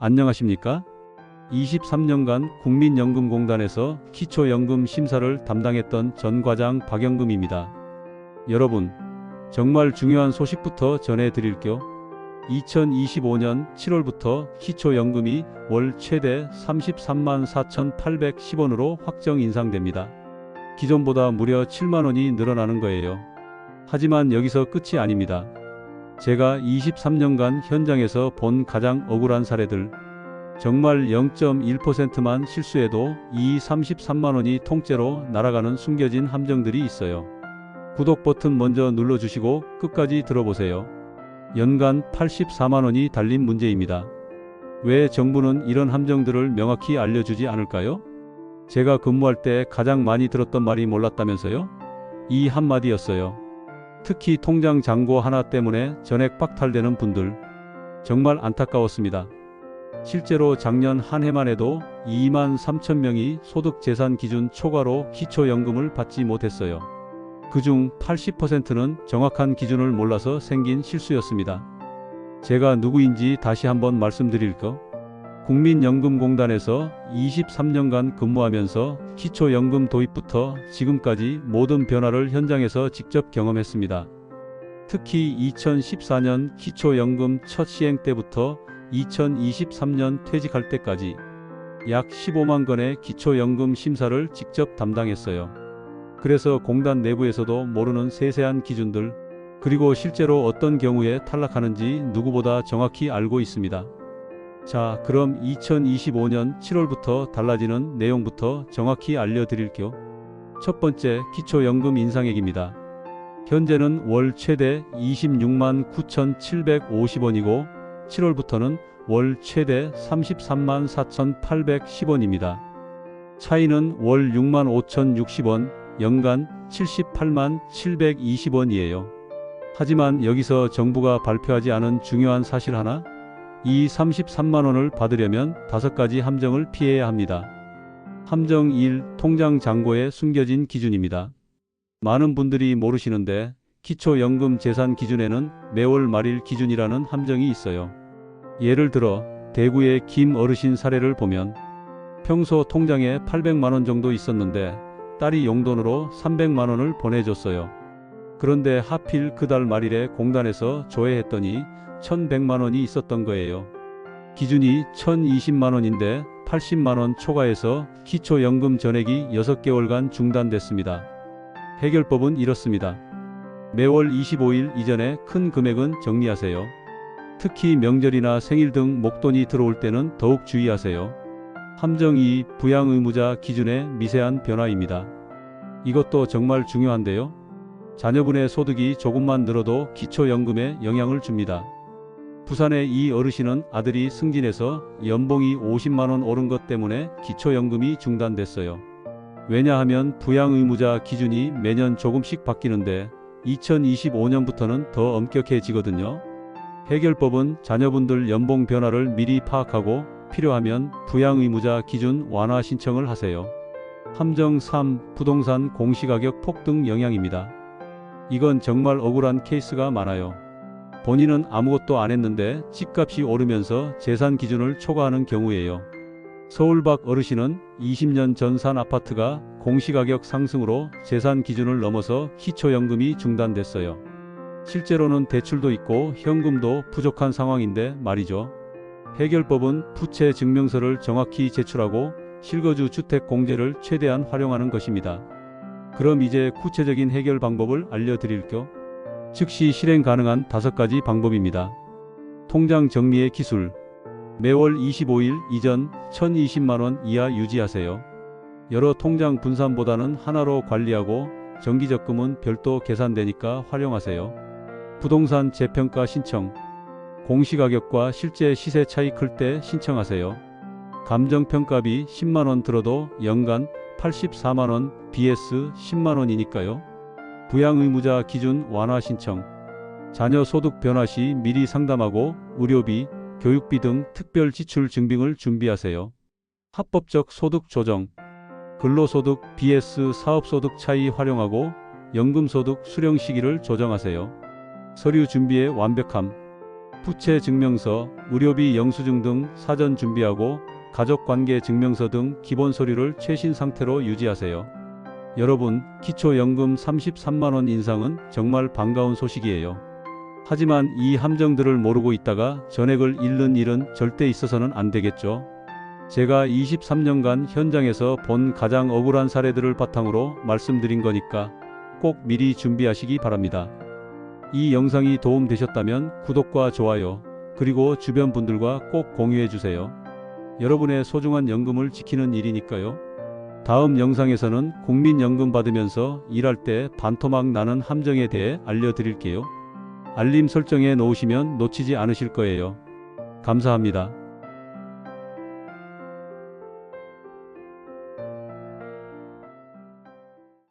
안녕하십니까? 23년간 국민연금공단에서 기초연금 심사를 담당했던 전 과장 박영금입니다. 여러분, 정말 중요한 소식부터 전해드릴게요. 2025년 7월부터 기초연금이 월 최대 33만 4,810원으로 확정 인상됩니다. 기존보다 무려 7만원이 늘어나는 거예요. 하지만 여기서 끝이 아닙니다. 제가 23년간 현장에서 본 가장 억울한 사례들, 정말 0.1%만 실수해도 이 33만원이 통째로 날아가는 숨겨진 함정들이 있어요. 구독 버튼 먼저 눌러주시고 끝까지 들어보세요. 연간 84만원이 달린 문제입니다. 왜 정부는 이런 함정들을 명확히 알려주지 않을까요? 제가 근무할 때 가장 많이 들었던 말이 몰랐다면서요? 이 한마디였어요. 특히 통장 잔고 하나 때문에 전액 박탈되는 분들, 정말 안타까웠습니다. 실제로 작년 한 해만 해도 2만 3천 명이 소득재산 기준 초과로 기초연금을 받지 못했어요. 그중 80%는 정확한 기준을 몰라서 생긴 실수였습니다. 제가 누구인지 다시 한번 말씀드릴까? 국민연금공단에서 23년간 근무하면서 기초연금 도입부터 지금까지 모든 변화를 현장에서 직접 경험했습니다. 특히 2014년 기초연금 첫 시행 때부터 2023년 퇴직할 때까지 약 15만 건의 기초연금 심사를 직접 담당했어요. 그래서 공단 내부에서도 모르는 세세한 기준들, 그리고 실제로 어떤 경우에 탈락하는지 누구보다 정확히 알고 있습니다. 자, 그럼 2025년 7월부터 달라지는 내용부터 정확히 알려드릴게요. 첫 번째, 기초연금 인상액입니다. 현재는 월 최대 26만 9,750원이고 7월부터는 월 최대 33만 4,810원입니다. 차이는 월 6만 5,060원, 연간 78만 720원이에요. 하지만 여기서 정부가 발표하지 않은 중요한 사실 하나? 이 33만원을 받으려면 5가지 함정을 피해야 합니다. 함정 1. 통장 잔고에 숨겨진 기준입니다. 많은 분들이 모르시는데 기초연금 재산 기준에는 매월 말일 기준이라는 함정이 있어요. 예를 들어 대구의 김 어르신 사례를 보면 평소 통장에 800만원 정도 있었는데 딸이 용돈으로 300만원을 보내줬어요. 그런데 하필 그달 말일에 공단에서 조회했더니 1100만원이 있었던 거예요. 기준이 1020만원인데 80만원 초과해서 기초연금 전액이 6개월간 중단됐습니다. 해결법은 이렇습니다. 매월 25일 이전에 큰 금액은 정리하세요. 특히 명절이나 생일 등 목돈이 들어올 때는 더욱 주의하세요. 함정 2. 부양의무자 기준의 미세한 변화입니다. 이것도 정말 중요한데요. 자녀분의 소득이 조금만 늘어도 기초연금에 영향을 줍니다. 부산의 이 어르신은 아들이 승진해서 연봉이 50만원 오른 것 때문에 기초연금이 중단됐어요. 왜냐하면 부양의무자 기준이 매년 조금씩 바뀌는데 2025년부터는 더 엄격해지거든요. 해결법은 자녀분들 연봉 변화를 미리 파악하고 필요하면 부양의무자 기준 완화 신청을 하세요. 함정 3. 부동산 공시가격 폭등 영향입니다. 이건 정말 억울한 케이스가 많아요. 본인은 아무것도 안 했는데 집값이 오르면서 재산 기준을 초과하는 경우예요. 서울 박 어르신은 20년 전 산 아파트가 공시가격 상승으로 재산 기준을 넘어서 기초연금이 중단됐어요. 실제로는 대출도 있고 현금도 부족한 상황인데 말이죠. 해결법은 부채 증명서를 정확히 제출하고 실거주 주택 공제를 최대한 활용하는 것입니다. 그럼 이제 구체적인 해결 방법을 알려드릴게요. 즉시 실행 가능한 5가지 방법입니다. 통장 정리의 기술. 매월 25일 이전 1020만원 이하 유지하세요. 여러 통장 분산보다는 하나로 관리하고 정기적금은 별도 계산되니까 활용하세요. 부동산 재평가 신청. 공시가격과 실제 시세 차이 클 때 신청하세요. 감정평가비 10만원 들어도 연간 84만원 vs 10만원이니까요. 부양의무자 기준 완화 신청. 자녀 소득 변화 시 미리 상담하고 의료비, 교육비 등 특별 지출 증빙을 준비하세요. 합법적 소득 조정. 근로소득 vs 사업소득 차이 활용하고 연금소득 수령 시기를 조정하세요. 서류 준비의 완벽함. 부채 증명서, 의료비 영수증 등 사전 준비하고 가족관계 증명서 등 기본 서류를 최신 상태로 유지하세요. 여러분, 기초연금 33만원 인상은 정말 반가운 소식이에요. 하지만 이 함정들을 모르고 있다가 전액을 잃는 일은 절대 있어서는 안 되겠죠. 제가 23년간 현장에서 본 가장 억울한 사례들을 바탕으로 말씀드린 거니까 꼭 미리 준비하시기 바랍니다. 이 영상이 도움되셨다면 구독과 좋아요, 그리고 주변 분들과 꼭 공유해 주세요. 여러분의 소중한 연금을 지키는 일이니까요. 다음 영상에서는 국민연금 받으면서 일할 때 반토막 나는 함정에 대해 알려드릴게요. 알림 설정해 놓으시면 놓치지 않으실 거예요. 감사합니다.